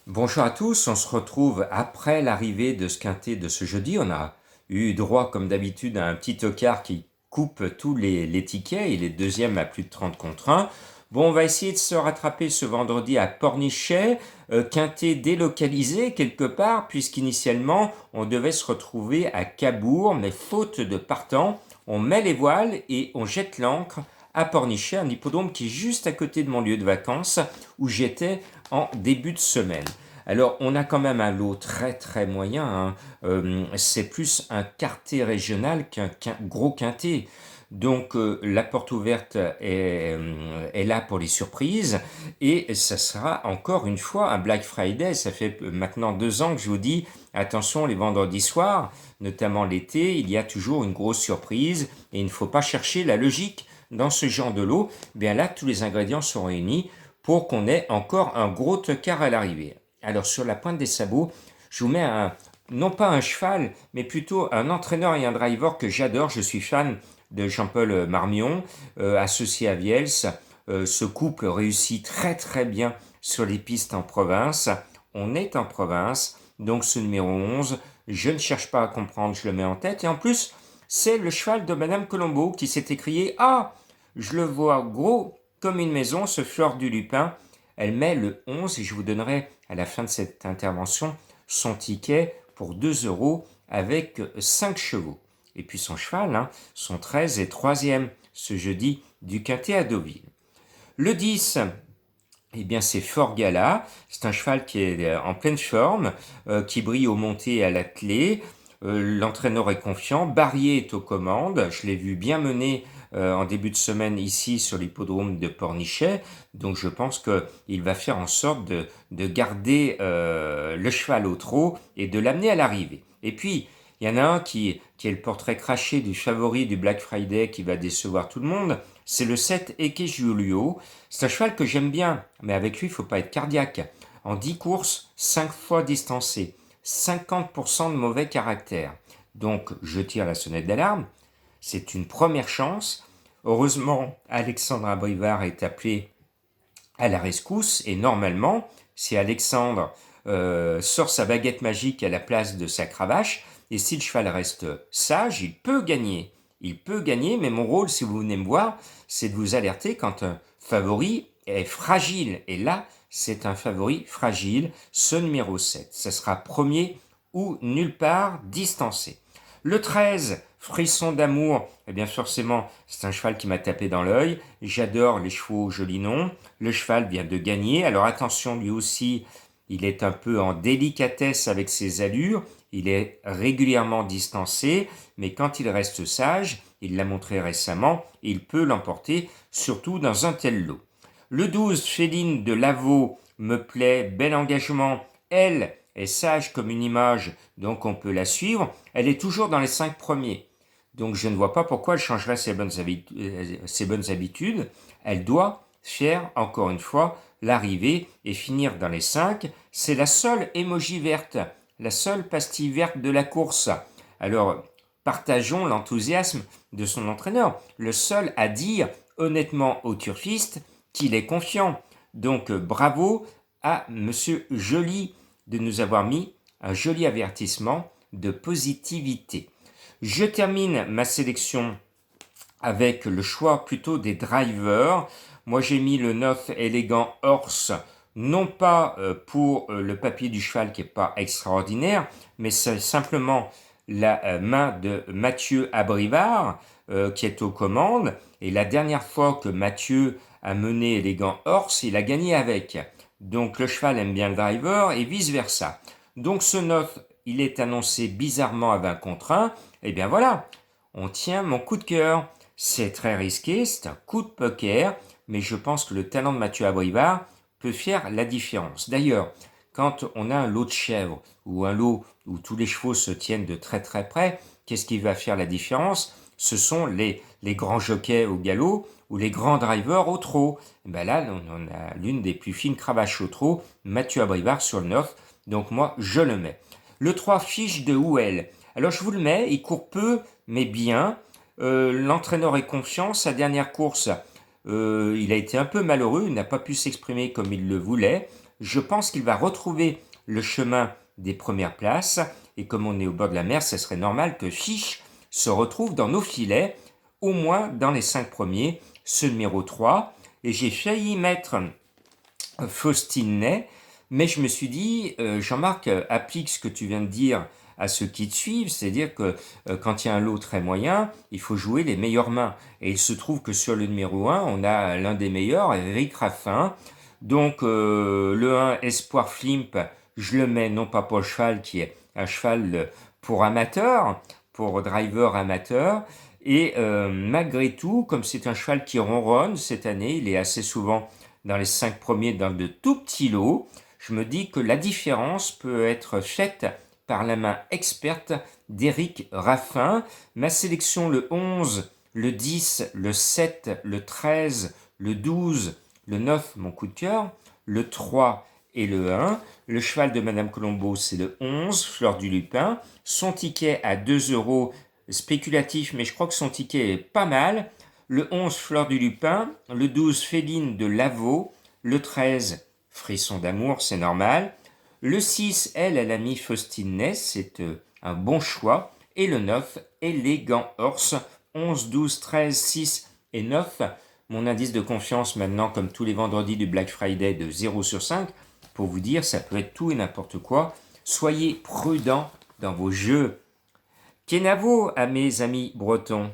Bonjour à tous, on se retrouve après l'arrivée de ce quintet de ce jeudi. On a eu droit, comme d'habitude, à un petit tocard qui coupe tous les tickets. Il est deuxième à plus de 30 contre 1. Bon, on va essayer de se rattraper ce vendredi à Pornichet, quintet délocalisé quelque part, puisqu'initialement on devait se retrouver à Cabourg, mais faute de partant, on met les voiles et on jette l'ancre à Pornichet, un hippodrome qui est juste à côté de mon lieu de vacances, où j'étais en début de semaine. Alors, on a quand même un lot très très moyen, hein. C'est plus un quartier régional qu'un gros quintet. Donc, la porte ouverte est là pour les surprises. Et ça sera encore une fois un Black Friday. Ça fait maintenant 2 ans que je vous dis, attention, les vendredis soirs, notamment l'été, il y a toujours une grosse surprise. Et il ne faut pas chercher la logique dans ce genre de lot. Bien là, tous les ingrédients sont réunis pour qu'on ait encore un gros tocard à l'arrivée. Alors sur la pointe des sabots, je vous mets non pas un cheval, mais plutôt un entraîneur et un driver que j'adore. Je suis fan de Jean-Paul Marmion, associé à Viels. Ce couple réussit très très bien sur les pistes en province. On est en province, donc ce numéro 11, je ne cherche pas à comprendre, je le mets en tête. Et en plus, c'est le cheval de Madame Colombo qui s'est écrié « Ah, je le vois gros comme une maison, ce Fleur du Lupin ». Elle met le 11 et je vous donnerai à la fin de cette intervention son ticket pour 2 euros avec 5 chevaux. Et puis son cheval, hein, son 13 est troisième ce jeudi du quintet à Deauville. Le 10, eh bien, c'est Fort Gala. C'est un cheval qui est en pleine forme, qui brille au monté et à l'attelé. L'entraîneur est confiant. Barrier est aux commandes. Je l'ai vu bien mener en début de semaine ici sur l'hippodrome de Pornichet. Donc je pense qu'il va faire en sorte de garder le cheval au trot et de l'amener à l'arrivée. Et puis, il y en a un qui est le portrait craché du favori du Black Friday qui va décevoir tout le monde. C'est le 7 Eke Giulio. C'est un cheval que j'aime bien, mais avec lui, il ne faut pas être cardiaque. En 10 courses, 5 fois distancé. 50% de mauvais caractère. Donc, je tire la sonnette d'alarme. C'est une première chance. Heureusement, Alexandre Abrivard est appelé à la rescousse et normalement, si Alexandre sort sa baguette magique à la place de sa cravache, et si le cheval reste sage, il peut gagner. Il peut gagner, mais mon rôle, si vous venez me voir, c'est de vous alerter quand un favori est fragile. Et là, c'est un favori fragile, ce numéro 7. Ce sera premier ou nulle part distancé. Le 13, Frisson d'amour, eh bien forcément, c'est un cheval qui m'a tapé dans l'œil. J'adore les chevaux jolis noms. Le cheval vient de gagner, alors attention, lui aussi, il est un peu en délicatesse avec ses allures. Il est régulièrement distancé, mais quand il reste sage, il l'a montré récemment, il peut l'emporter, surtout dans un tel lot. Le 12, Féline de Lavaux, me plaît, bel engagement. Elle est sage comme une image, donc on peut la suivre. Elle est toujours dans les 5 premiers. Donc je ne vois pas pourquoi elle changerait ses bonnes habitudes. Elle doit faire, encore une fois, l'arrivée et finir dans les 5. C'est la seule émoji verte, la seule pastille verte de la course. Alors, partageons l'enthousiasme de son entraîneur, le seul à dire honnêtement au turfiste qu'il est confiant. Donc bravo à Monsieur Joly de nous avoir mis un joli avertissement de positivité. Je termine ma sélection avec le choix plutôt des drivers. Moi j'ai mis le 9 élégant Horse, non pas pour le papier du cheval qui n'est pas extraordinaire, mais c'est simplement la main de Mathieu Abrivard qui est aux commandes. Et la dernière fois que Mathieu a mené élégant Horse, il a gagné avec. Donc le cheval aime bien le driver et vice-versa. Donc ce 9, il est annoncé bizarrement à 20 contre 1. Et bien voilà, on tient mon coup de cœur. C'est très risqué, c'est un coup de poker, mais je pense que le talent de Mathieu Abrivard peut faire la différence. D'ailleurs, quand on a un lot de chèvres ou un lot où tous les chevaux se tiennent de très très près, qu'est-ce qui va faire la différence? Ce sont les grands jockeys au galop ou les grands drivers au trot. Et ben là, on a l'une des plus fines cravaches au trot, Mathieu Abrivard sur le 9, donc moi je le mets. Le 3, Fiche de Houel. Alors je vous le mets, il court peu, mais bien. L'entraîneur est confiant. Sa dernière course, il a été un peu malheureux. Il n'a pas pu s'exprimer comme il le voulait. Je pense qu'il va retrouver le chemin des premières places. Et comme on est au bord de la mer, ce serait normal que Chiche se retrouve dans nos filets, au moins dans les 5 premiers, ce numéro 3. Et j'ai failli mettre Faustin, mais je me suis dit, Jean-Marc, applique ce que tu viens de dire à ceux qui te suivent, c'est-à-dire que quand il y a un lot très moyen, il faut jouer les meilleures mains. Et il se trouve que sur le numéro 1, on a l'un des meilleurs, Eric Raffin. Donc le 1, Espoir Flimp, je le mets non pas pour le cheval qui est un cheval pour amateur, pour driver amateur. Et malgré tout, comme c'est un cheval qui ronronne cette année, il est assez souvent dans les 5 premiers dans de tout petits lots, je me dis que la différence peut être faite par la main experte d'Éric Raffin. Ma sélection le 11, le 10, le 7, le 13, le 12, le 9, mon coup de cœur, le 3 et le 1. Le cheval de Madame Colombo, c'est le 11, Fleur du Lupin. Son ticket à 2 € spéculatif, mais je crois que son ticket est pas mal. Le 11, Fleur du Lupin. Le 12, Féline de Lavaux. Le 13, Frisson d'amour, c'est normal. Le 6, elle a mis Faustine Ness, c'est un bon choix. Et le 9, Élégant Horse. 11, 12, 13, 6 et 9. Mon indice de confiance maintenant, comme tous les vendredis du Black Friday, de 0 sur 5. Pour vous dire, ça peut être tout et n'importe quoi. Soyez prudents dans vos jeux. Kenavo à mes amis bretons.